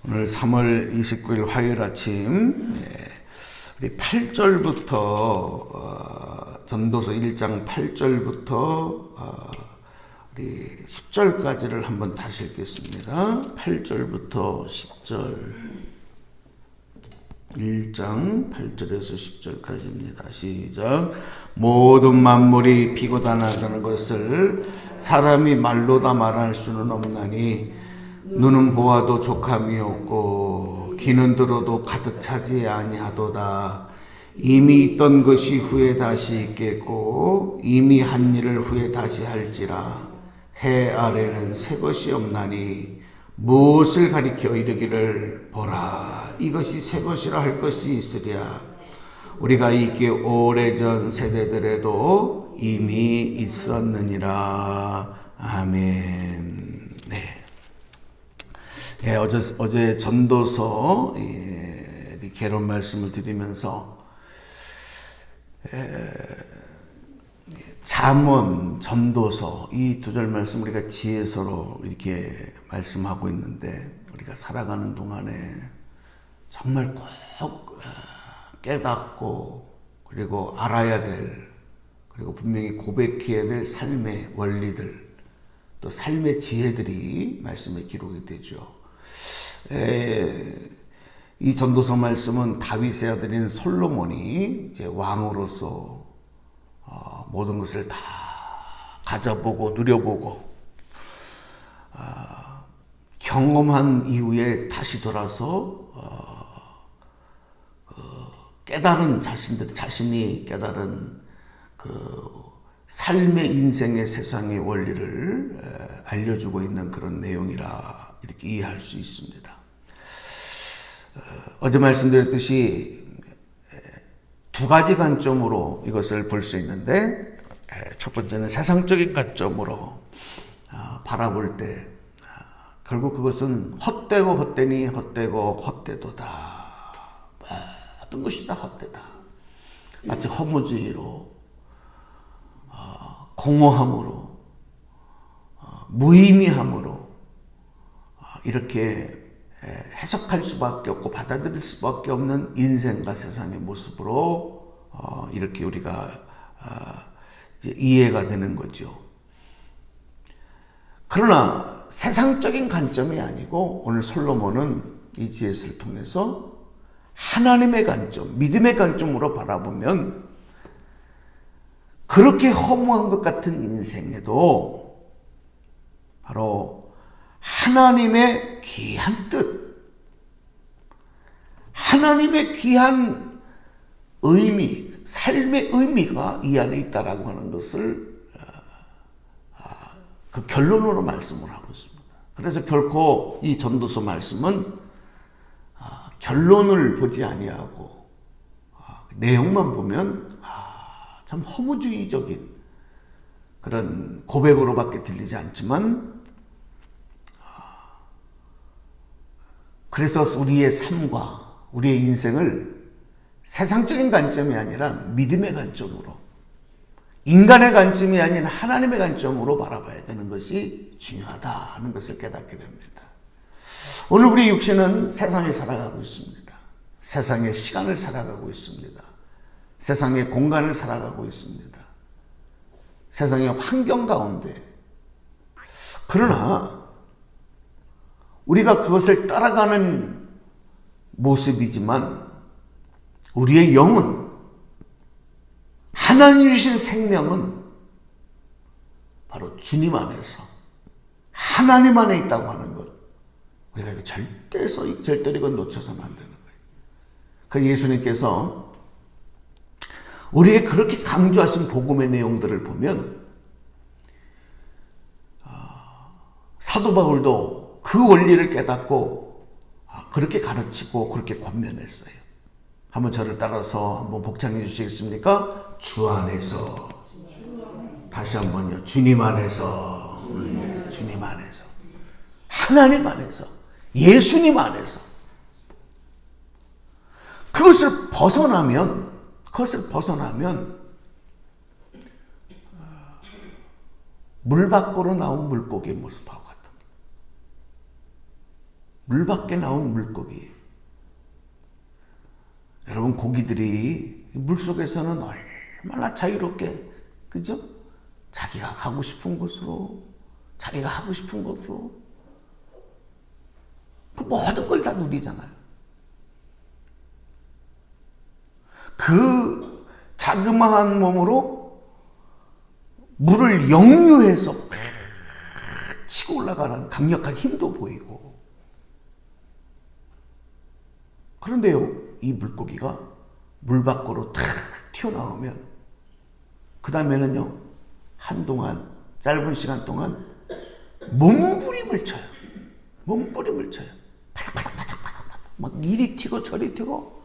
오늘 3월 29일 화요일 아침 우리 8절부터 전도서 1장 8절부터 우리 10절까지를 한번 다시 읽겠습니다. 8절부터 10절 1장 8절에서 10절까지입니다. 시작. 모든 만물이 피고 다나가는 것을 사람이 말로 다 말할 수는 없나니 눈은 보아도 족함이 없고 귀는 들어도 가득 차지 아니하도다. 이미 있던 것이 후에 다시 있겠고 이미 한 일을 후에 다시 할지라. 해 아래는 새 것이 없나니 무엇을 가리켜 이르기를 보라 이것이 새 것이라 할 것이 있으랴. 우리가 있기 오래전 세대들에도 이미 있었느니라. 아멘. 네. 어제 전도서 개론 말씀을 드리면서 잠언, 전도서 이 두 절 말씀 우리가 지혜서로 이렇게 말씀하고 있는데 우리가 살아가는 동안에 정말 꼭 깨닫고 그리고 알아야 될 그리고 분명히 고백해야 될 삶의 원리들 또 삶의 지혜들이 말씀에 기록이 되죠. 이 전도서 말씀은 다윗의 아들인 솔로몬이 이제 왕으로서 모든 것을 다 가져보고 누려보고 경험한 이후에 다시 돌아서 깨달은 자신이 깨달은 그 삶의 인생의 세상의 원리를 알려주고 있는 그런 내용이라 이렇게 이해할 수 있습니다. 어제 말씀드렸듯이 두 가지 관점으로 이것을 볼 수 있는데 첫 번째는 세상적인 관점으로 바라볼 때 결국 그것은 헛되고 헛되니 헛되고 헛되도다. 모든 것이 다 헛되다. 마치 허무주의로 공허함으로 무의미함으로 이렇게 해석할 수밖에 없고 받아들일 수밖에 없는 인생과 세상의 모습으로 이렇게 우리가 이제 이해가 되는 거죠. 그러나 세상적인 관점이 아니고 오늘 솔로몬은 이 지혜를 통해서 하나님의 관점, 믿음의 관점으로 바라보면 그렇게 허무한 것 같은 인생에도 바로 하나님의 귀한 뜻, 하나님의 귀한 의미, 삶의 의미가 이 안에 있다라고 하는 것을 그 결론으로 말씀을 하고 있습니다. 그래서 결코 이 전도서 말씀은 결론을 보지 아니하고 내용만 보면 참 허무주의적인 그런 고백으로밖에 들리지 않지만 그래서 우리의 삶과 우리의 인생을 세상적인 관점이 아니라 믿음의 관점으로 인간의 관점이 아닌 하나님의 관점으로 바라봐야 되는 것이 중요하다 하는 것을 깨닫게 됩니다. 오늘 우리 육신은 세상에 살아가고 있습니다. 세상의 시간을 살아가고 있습니다. 세상의 공간을 살아가고 있습니다. 세상의 환경 가운데. 그러나 우리가 그것을 따라가는 모습이지만 우리의 영은 하나님 주신 생명은 바로 주님 안에서 하나님 안에 있다고 하는 것. 우리가 이거 절대로 이건 놓쳐서는 안 되는 거예요. 그 예수님께서 우리에게 그렇게 강조하신 복음의 내용들을 보면 사도 바울도 그 원리를 깨닫고 그렇게 가르치고 그렇게 권면했어요. 한번 저를 따라서 한번 복창해 주시겠습니까? 주 안에서. 다시 한번요. 주님 안에서. 주님 안에서. 하나님 안에서. 예수님 안에서. 그것을 벗어나면 물 밖으로 나온 물고기의 모습하고 같다. 물 밖에 나온 물고기. 여러분, 고기들이 물속에서는 얼마나 자유롭게, 그죠? 자기가 가고 싶은 곳으로, 자기가 하고 싶은 곳으로 그 모든 걸 다 누리잖아요. 그 자그마한 몸으로 물을 역류해서 치고 올라가는 강력한 힘도 보이고. 그런데요, 이 물고기가 물 밖으로 탁 튀어나오면 그 다음에는요, 한동안, 짧은 시간 동안 몸부림을 쳐요. 몸부림을 쳐요. 바닥바닥바닥바닥 막 이리 튀고 저리 튀고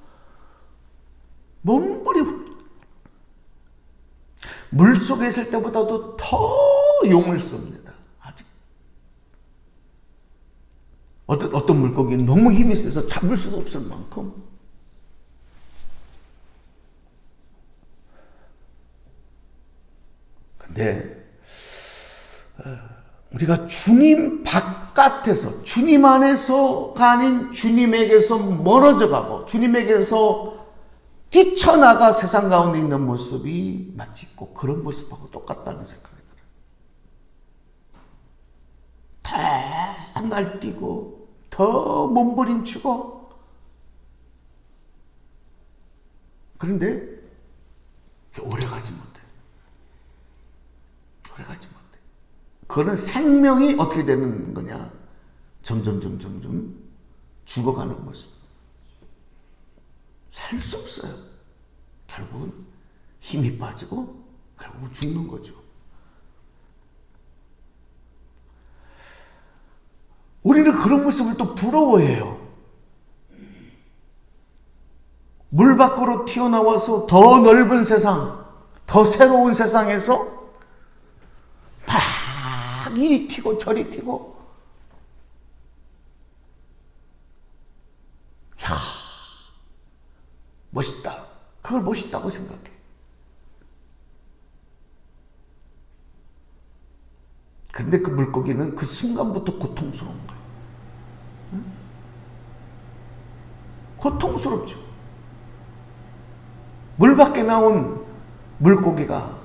몸부림. 물속에 있을 때보다도 더 용을 씁니다. 아직 어떤 물고기는 너무 힘이 세서 잡을 수도 없을 만큼. 근데 우리가 주님 바깥에서, 주님 안에서가 아닌 주님에게서 멀어져 가고 주님에게서 뛰쳐나가 세상 가운데 있는 모습이 마치 꼭 그런 모습하고 똑같다는 생각이 들어요. 더 날뛰고 더 몸부림치고. 그런데 오래 가지 못해. 오래 가지 못해. 그거는 생명이 어떻게 되는 거냐? 점점 죽어가는 모습. 살 수 없어요. 결국은 힘이 빠지고 결국은 죽는 거죠. 우리는 그런 모습을 또 부러워해요. 물 밖으로 튀어나와서 더 넓은 세상, 더 새로운 세상에서 막 이리 튀고 저리 튀고. 야, 멋있다. 그걸 멋있다고 생각해. 그런데 그 물고기는 그 순간부터 고통스러운 거예요. 응? 고통스럽죠. 물 밖에 나온 물고기가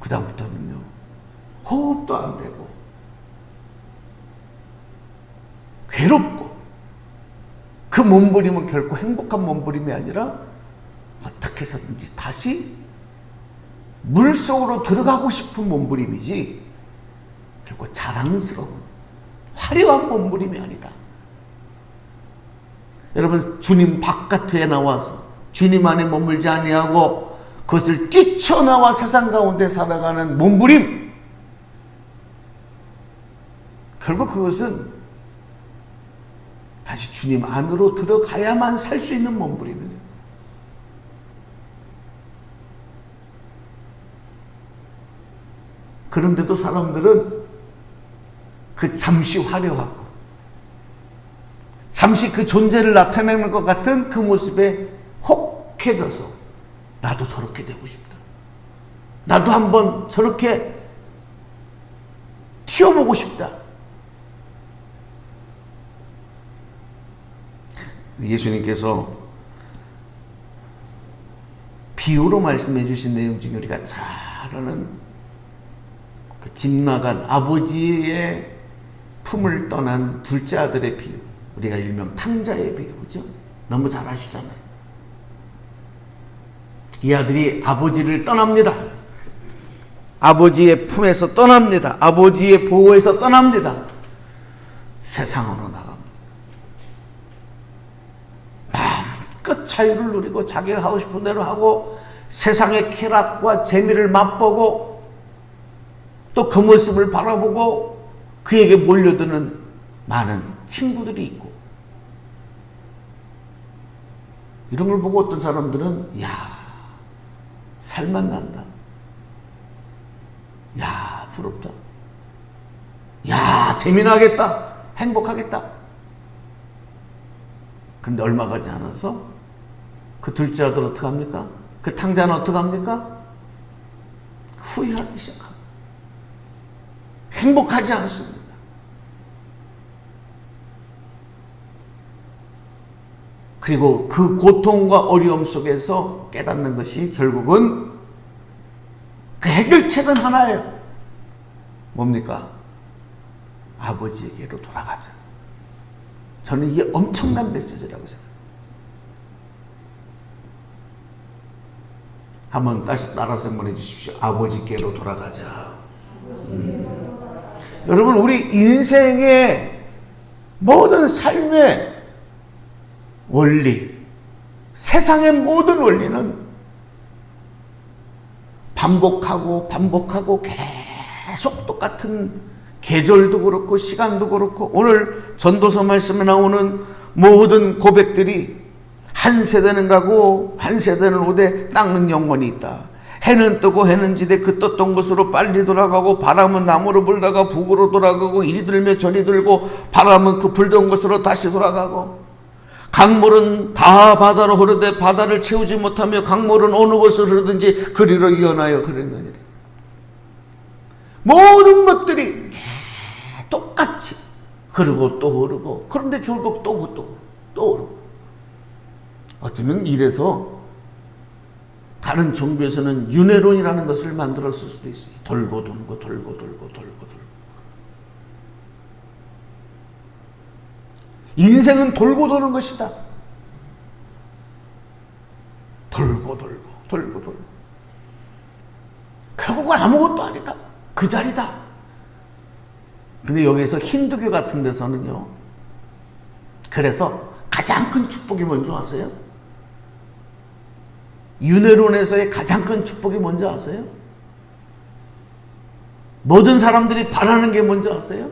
그 다음부터는요, 호흡도 안 되고 괴롭고, 그 몸부림은 결코 행복한 몸부림이 아니라 어떻게 해서든지 다시 물속으로 들어가고 싶은 몸부림이지 결코 자랑스러운 화려한 몸부림이 아니다. 여러분, 주님 바깥에 나와서 주님 안에 머물지 아니하고 그것을 뛰쳐나와 세상 가운데 살아가는 몸부림, 결국 그것은 다시 주님 안으로 들어가야만 살 수 있는 몸부림이에요. 그런데도 사람들은 그 잠시 화려하고 잠시 그 존재를 나타내는 것 같은 그 모습에 혹해져서 나도 저렇게 되고 싶다. 나도 한번 저렇게 튀어보고 싶다. 예수님께서 비유로 말씀해 주신 내용 중에 우리가 잘 아는 그 집 나간 아버지의 품을 떠난 둘째 아들의 비유, 우리가 일명 탕자의 비유, 그죠? 너무 잘 아시잖아요. 이 아들이 아버지를 떠납니다. 아버지의 품에서 떠납니다. 아버지의 보호에서 떠납니다. 세상으로 나갑니다. 마음껏 자유를 누리고 자기가 하고 싶은 대로 하고 세상의 쾌락과 재미를 맛보고 또 그 모습을 바라보고 그에게 몰려드는 많은 친구들이 있고, 이런 걸 보고 어떤 사람들은 야, 살만 난다. 야, 부럽다. 야, 재미나겠다. 행복하겠다. 그런데 얼마 가지 않아서 그 둘째 아들 어떻게 합니까? 그 탕자는 어떻게 합니까? 후회하기 시작합니다. 행복하지 않습니다. 그리고 그 고통과 어려움 속에서 깨닫는 것이 결국은 그 해결책은 하나예요. 뭡니까? 아버지에게로 돌아가자. 저는 이게 엄청난 메시지라고 생각해요. 한번 다시 따라서 한번 해주십시오. 아버지께로 돌아가자. 여러분, 우리 인생의 모든 삶의 원리, 세상의 모든 원리는 반복하고 계속 똑같은 계절도 그렇고 시간도 그렇고 오늘 전도서 말씀에 나오는 모든 고백들이 한 세대는 가고 한 세대는 오되 땅은 영원히 있다. 해는 뜨고 해는 지되 그 떴던 곳으로 빨리 돌아가고 바람은 남으로 불다가 북으로 돌아가고 이리 들며 저리 들고 바람은 그 불던 곳으로 다시 돌아가고 강물은 다 바다로 흐르되 바다를 채우지 못하며 강물은 어느 곳으로 흐르든지 그리로 이어나여 흐르느니라. 모든 것들이 똑같이 흐르고 또 흐르고 그런데 결국 또 흐르고 어쩌면 이래서 다른 종교에서는 윤회론이라는 것을 만들었을 수도 있어요. 돌고 돌고 돌고 돌고 돌고 돌고. 인생은 돌고 도는 것이다. 돌고 돌고 돌고 돌고. 결국은 아무것도 아니다. 그 자리다. 근데 여기서 힌두교 같은 데서는요. 그래서 가장 큰 축복이 뭔지 아세요? 윤회론에서의 가장 큰 축복이 뭔지 아세요? 모든 사람들이 바라는 게 뭔지 아세요?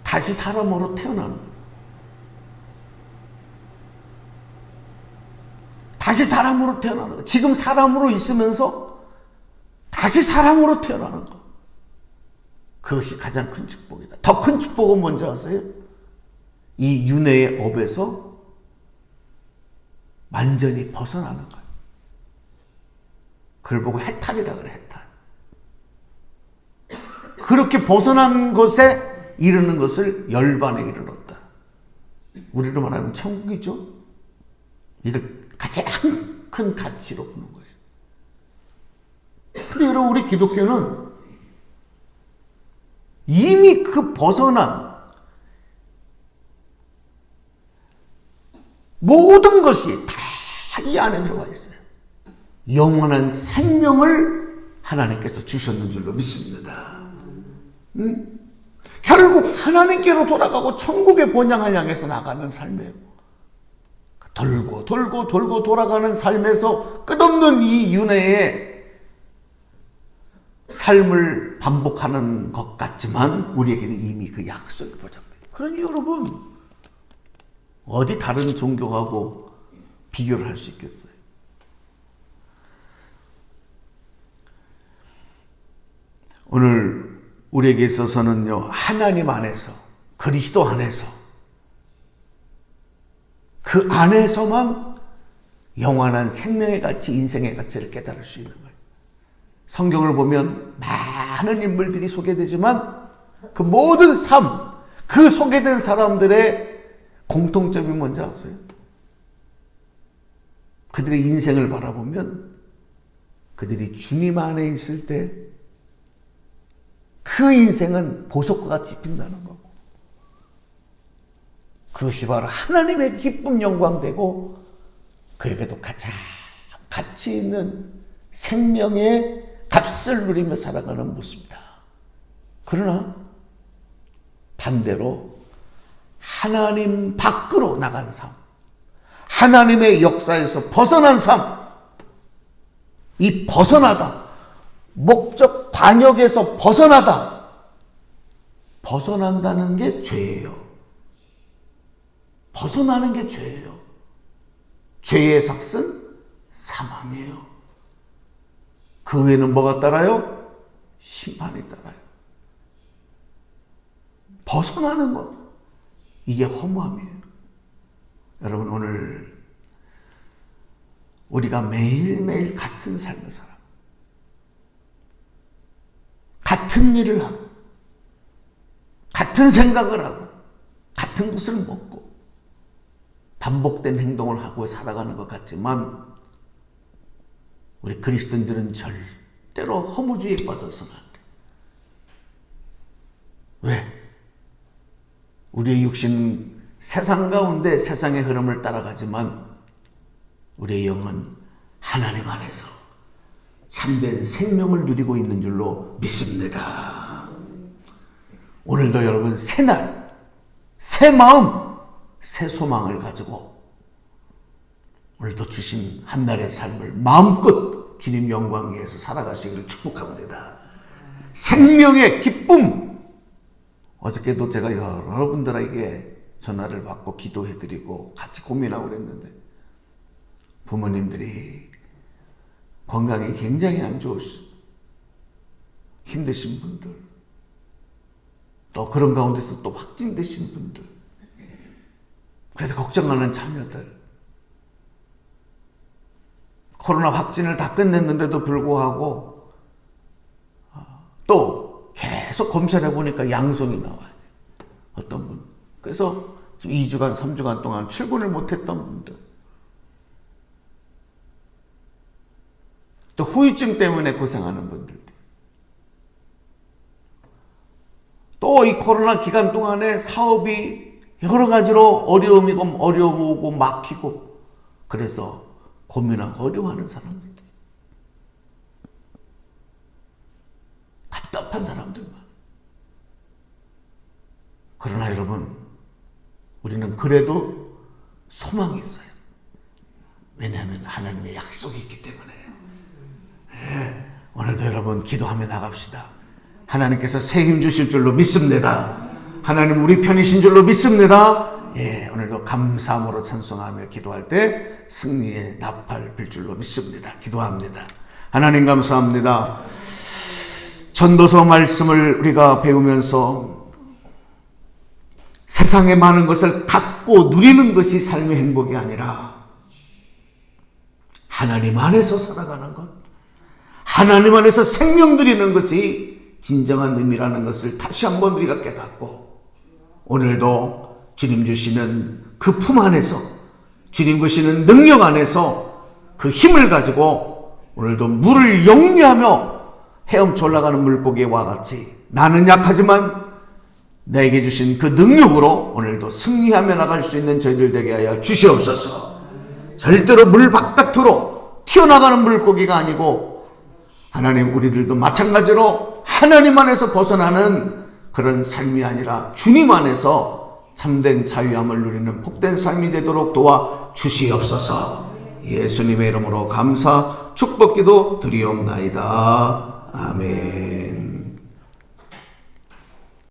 다시 사람으로 태어나는 거예요. 다시 사람으로 태어나는 거예요. 지금 사람으로 있으면서 다시 사람으로 태어나는 거. 그것이 가장 큰 축복이다. 더 큰 축복은 뭔지 아세요? 이 윤회의 업에서 완전히 벗어나는 거예요. 그걸 보고 해탈이라 그래, 해탈. 그렇게 벗어난 것에 이르는 것을 열반에 이르렀다. 우리로 말하면 천국이죠. 이걸 가장 큰 가치로 보는 거예요. 근데 여러분, 우리 기독교는 이미 그 벗어난 모든 것이 다 이 안에 들어가 있어요. 영원한 생명을 하나님께서 주셨는 줄로 믿습니다. 결국 하나님께로 돌아가고 천국의 본향을 향해서 나가는 삶이에요. 돌고 돌고 돌고 돌아가는 삶에서 끝없는 이 윤회의 삶을 반복하는 것 같지만 우리에게는 이미 그 약속이 보장돼요. 그러니 여러분, 어디 다른 종교하고 비교를 할 수 있겠어요? 오늘 우리에게 있어서는요, 하나님 안에서, 그리스도 안에서, 그 안에서만 영원한 생명의 가치, 인생의 가치를 깨달을 수 있는 거예요. 성경을 보면 많은 인물들이 소개되지만 그 모든 삶, 그 소개된 사람들의 공통점이 뭔지 아세요? 그들의 인생을 바라보면 그들이 주님 안에 있을 때 그 인생은 보석과 같이 빛나는 거고, 그것이 바로 하나님의 기쁨 영광되고 그에게도 가장 가치 있는 생명의 값을 누리며 살아가는 모습이다. 그러나 반대로 하나님 밖으로 나간 삶, 하나님의 역사에서 벗어난 삶, 이 벗어나다, 목적 반역에서 벗어나다, 벗어난다는 게 죄예요. 벗어나는 게 죄예요. 죄의 삭은 사망이에요. 그 외에는 뭐가 따라요? 심판이 따라요. 벗어나는 것, 이게 허무함이에요. 여러분, 오늘 우리가 매일매일 같은 삶을 살아, 같은 일을 하고 같은 생각을 하고 같은 것을 먹고 반복된 행동을 하고 살아가는 것 같지만 우리 그리스도인들은 절대로 허무주의에 빠져서는 안 돼. 왜? 우리의 육신은 세상 가운데 세상의 흐름을 따라가지만 우리의 영은 하나님 안에서 참된 생명을 누리고 있는 줄로 믿습니다. 오늘도 여러분 새 날, 새 마음, 새 소망을 가지고 오늘도 주신 한 날의 삶을 마음껏 주님 영광 위에서 살아가시기를 축복합니다. 생명의 기쁨! 어저께도 제가 여러분들에게 전화를 받고 기도해드리고 같이 고민하고 그랬는데 부모님들이 건강이 굉장히 안 좋으시 힘드신 분들 또 그런 가운데서 또 확진되신 분들 그래서 걱정하는 자녀들 코로나 확진을 다 끝냈는데도 불구하고 또 계속 검사를 해보니까 양성이 나와요. 어떤 분. 그래서 2주간, 3주간 동안 출근을 못했던 분들. 또 후유증 때문에 고생하는 분들. 또 이 코로나 기간 동안에 사업이 여러 가지로 어려움이 오고 막히고 그래서 고민하고 어려워하는 사람들. 답답한 사람들만. 그러나 여러분, 우리는 그래도 소망이 있어요. 왜냐하면 하나님의 약속이 있기 때문에. 네, 오늘도 여러분 기도하며 나갑시다. 하나님께서 새 힘 주실 줄로 믿습니다. 하나님 우리 편이신 줄로 믿습니다. 예, 오늘도 감사함으로 찬송하며 기도할 때 승리의 나팔 빌 줄로 믿습니다. 기도합니다. 하나님 감사합니다. 전도서 말씀을 우리가 배우면서 세상의 많은 것을 갖고 누리는 것이 삶의 행복이 아니라 하나님 안에서 살아가는 것, 하나님 안에서 생명 드리는 것이 진정한 의미라는 것을 다시 한번 우리가 깨닫고 오늘도 주님 주시는 그 품 안에서 주님 주시는 능력 안에서 그 힘을 가지고 오늘도 물을 영리하며 헤엄쳐 올라가는 물고기와 같이 나는 약하지만 내게 주신 그 능력으로 오늘도 승리하며 나갈 수 있는 저희들 되게 하여 주시옵소서. 절대로 물 바깥으로 튀어나가는 물고기가 아니고 하나님 우리들도 마찬가지로 하나님 안에서 벗어나는 그런 삶이 아니라 주님 안에서 참된 자유함을 누리는 복된 삶이 되도록 도와 주시옵소서. 예수님의 이름으로 감사 축복기도 드리옵나이다. 아멘.